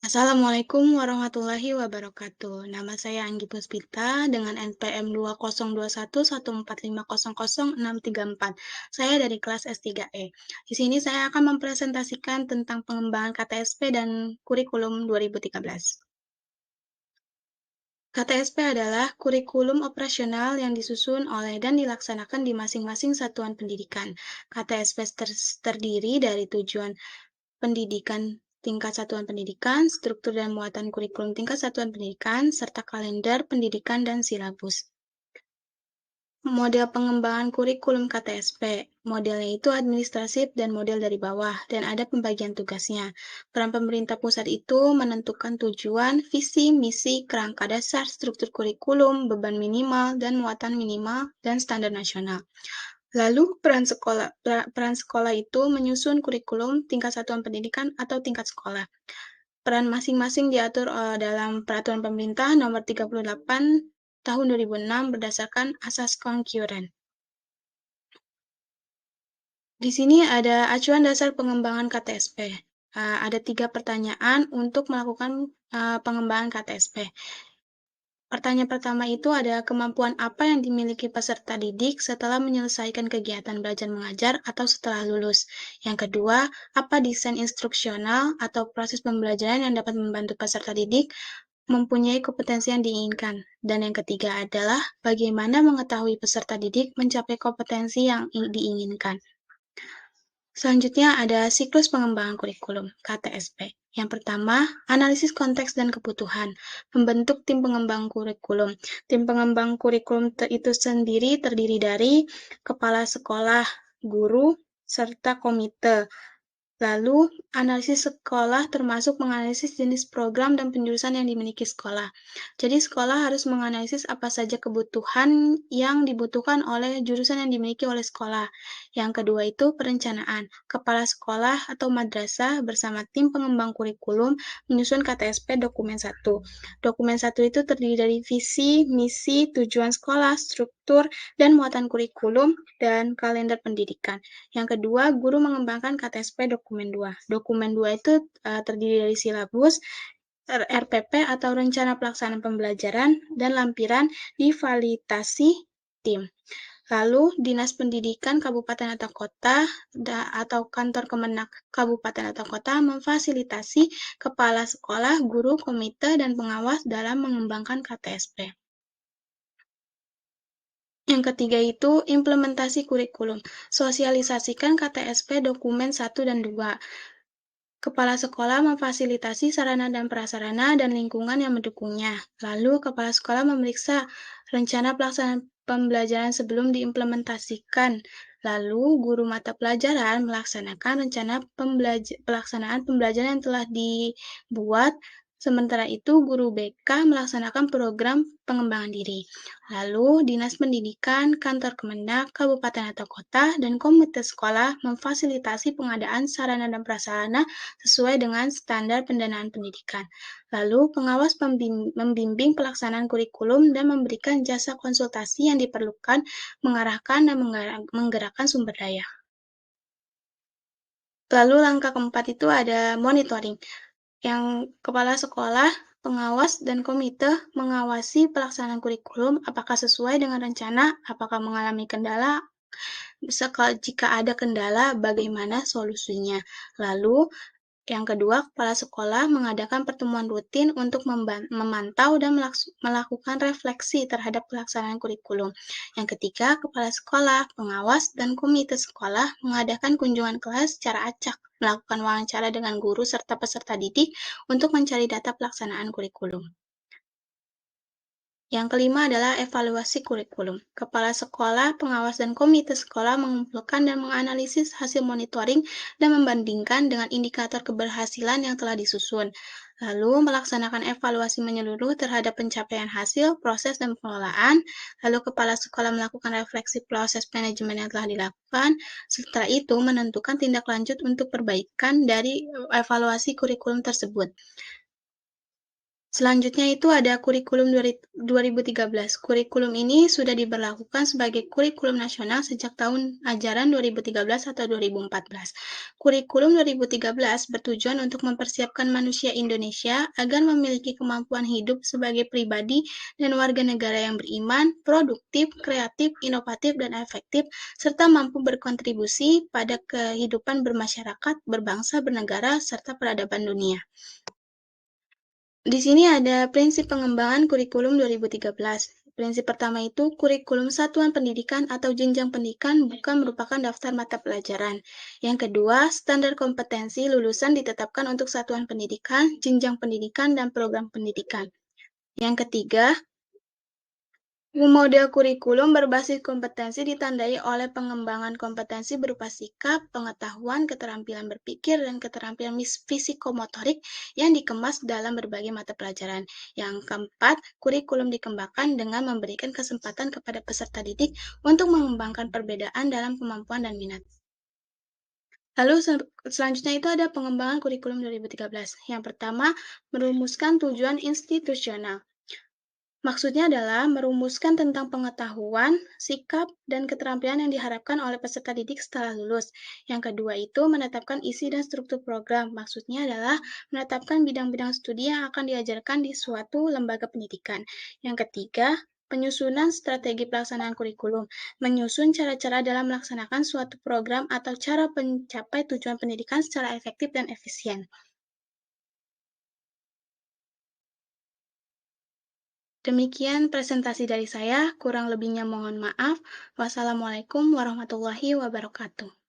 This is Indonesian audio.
Assalamualaikum warahmatullahi wabarakatuh. Nama saya Anggi Puspita dengan NPM 202114500634. Saya dari kelas S3E. Di sini saya akan mempresentasikan tentang pengembangan KTSP dan kurikulum 2013. KTSP adalah kurikulum operasional yang disusun oleh dan dilaksanakan di masing-masing satuan pendidikan. KTSP terdiri dari tujuan pendidikan tingkat satuan pendidikan, struktur dan muatan kurikulum tingkat satuan pendidikan, serta kalender pendidikan dan silabus. Model pengembangan kurikulum KTSP. Modelnya itu administrasif dan model dari bawah, dan ada pembagian tugasnya. Peran pemerintah pusat itu menentukan tujuan, visi, misi, kerangka dasar, struktur kurikulum, beban minimal, dan muatan minimal, dan standar nasional. Lalu peran sekolah itu menyusun kurikulum tingkat satuan pendidikan atau tingkat sekolah. Peran masing-masing diatur dalam Peraturan Pemerintah Nomor 38 Tahun 2006 berdasarkan asas konkuren. Di sini ada acuan dasar pengembangan KTSP. Ada 3 pertanyaan untuk melakukan pengembangan KTSP. Pertanyaan pertama itu ada kemampuan apa yang dimiliki peserta didik setelah menyelesaikan kegiatan belajar mengajar atau setelah lulus. Yang kedua, apa desain instruksional atau proses pembelajaran yang dapat membantu peserta didik mempunyai kompetensi yang diinginkan. Dan yang ketiga adalah bagaimana mengetahui peserta didik mencapai kompetensi yang diinginkan. Selanjutnya ada siklus pengembangan kurikulum, KTSP. Yang pertama, analisis konteks dan kebutuhan. Membentuk tim pengembang kurikulum. Tim pengembang kurikulum itu sendiri terdiri dari kepala sekolah, guru, serta komite. Lalu, analisis sekolah termasuk menganalisis jenis program dan penjurusan yang dimiliki sekolah. Jadi, sekolah harus menganalisis apa saja kebutuhan yang dibutuhkan oleh jurusan yang dimiliki oleh sekolah. Yang kedua itu perencanaan. Kepala sekolah atau madrasah bersama tim pengembang kurikulum menyusun KTSP dokumen 1. Dokumen 1 itu terdiri dari visi, misi, tujuan sekolah, struktur, dan muatan kurikulum, dan kalender pendidikan. Yang kedua, guru mengembangkan KTSP dokumen 2. Dokumen 2 itu terdiri dari silabus, RPP atau rencana pelaksanaan pembelajaran, dan lampiran divalidasi tim. Lalu, Dinas Pendidikan Kabupaten atau Kota atau Kantor Kemenak Kabupaten atau Kota memfasilitasi kepala sekolah, guru, komite, dan pengawas dalam mengembangkan KTSP. Yang ketiga itu implementasi kurikulum. Sosialisasikan KTSP dokumen 1 dan 2. Kepala sekolah memfasilitasi sarana dan prasarana dan lingkungan yang mendukungnya. Lalu, kepala sekolah memeriksa rencana pelaksanaan pembelajaran sebelum diimplementasikan. Lalu, guru mata pelajaran melaksanakan rencana pelaksanaan pembelajaran yang telah dibuat. Sementara itu, guru BK melaksanakan program pengembangan diri. Lalu, Dinas Pendidikan, Kantor Kemendak, Kabupaten atau Kota, dan komite sekolah memfasilitasi pengadaan sarana dan prasarana sesuai dengan standar pendanaan pendidikan. Lalu, pengawas membimbing pelaksanaan kurikulum dan memberikan jasa konsultasi yang diperlukan, mengarahkan dan menggerakkan sumber daya. Lalu, langkah keempat itu ada monitoring, yang kepala sekolah, pengawas, dan komite mengawasi pelaksanaan kurikulum apakah sesuai dengan rencana, apakah mengalami kendala, jika ada kendala, bagaimana solusinya. Lalu, yang kedua, kepala sekolah mengadakan pertemuan rutin untuk memantau dan melakukan refleksi terhadap pelaksanaan kurikulum. Yang ketiga, kepala sekolah, pengawas, dan komite sekolah mengadakan kunjungan kelas secara acak, melakukan wawancara dengan guru serta peserta didik untuk mencari data pelaksanaan kurikulum. Yang kelima adalah evaluasi kurikulum. Kepala sekolah, pengawas, dan komite sekolah mengumpulkan dan menganalisis hasil monitoring dan membandingkan dengan indikator keberhasilan yang telah disusun. Lalu, melaksanakan evaluasi menyeluruh terhadap pencapaian hasil, proses, dan pengelolaan. Lalu, kepala sekolah melakukan refleksi proses manajemen yang telah dilakukan. Setelah itu, menentukan tindak lanjut untuk perbaikan dari evaluasi kurikulum tersebut. Selanjutnya itu ada kurikulum 2013. Kurikulum ini sudah diberlakukan sebagai kurikulum nasional sejak tahun ajaran 2013 atau 2014. Kurikulum 2013 bertujuan untuk mempersiapkan manusia Indonesia agar memiliki kemampuan hidup sebagai pribadi dan warga negara yang beriman, produktif, kreatif, inovatif, dan efektif, serta mampu berkontribusi pada kehidupan bermasyarakat, berbangsa, bernegara, serta peradaban dunia. Di sini ada prinsip pengembangan kurikulum 2013. Prinsip pertama itu, kurikulum satuan pendidikan atau jenjang pendidikan bukan merupakan daftar mata pelajaran. Yang kedua, standar kompetensi lulusan ditetapkan untuk satuan pendidikan, jenjang pendidikan, dan program pendidikan. Yang ketiga, model kurikulum berbasis kompetensi ditandai oleh pengembangan kompetensi berupa sikap, pengetahuan, keterampilan berpikir, dan keterampilan fisikomotorik yang dikemas dalam berbagai mata pelajaran. Yang keempat, kurikulum dikembangkan dengan memberikan kesempatan kepada peserta didik untuk mengembangkan perbedaan dalam kemampuan dan minat. Lalu selanjutnya itu ada pengembangan kurikulum 2013. Yang pertama, merumuskan tujuan institusional. Maksudnya adalah merumuskan tentang pengetahuan, sikap, dan keterampilan yang diharapkan oleh peserta didik setelah lulus. Yang kedua itu menetapkan isi dan struktur program. Maksudnya adalah menetapkan bidang-bidang studi yang akan diajarkan di suatu lembaga pendidikan. Yang ketiga, penyusunan strategi pelaksanaan kurikulum. Menyusun cara-cara dalam melaksanakan suatu program atau cara mencapai tujuan pendidikan secara efektif dan efisien. Demikian presentasi dari saya, kurang lebihnya mohon maaf. Wassalamualaikum warahmatullahi wabarakatuh.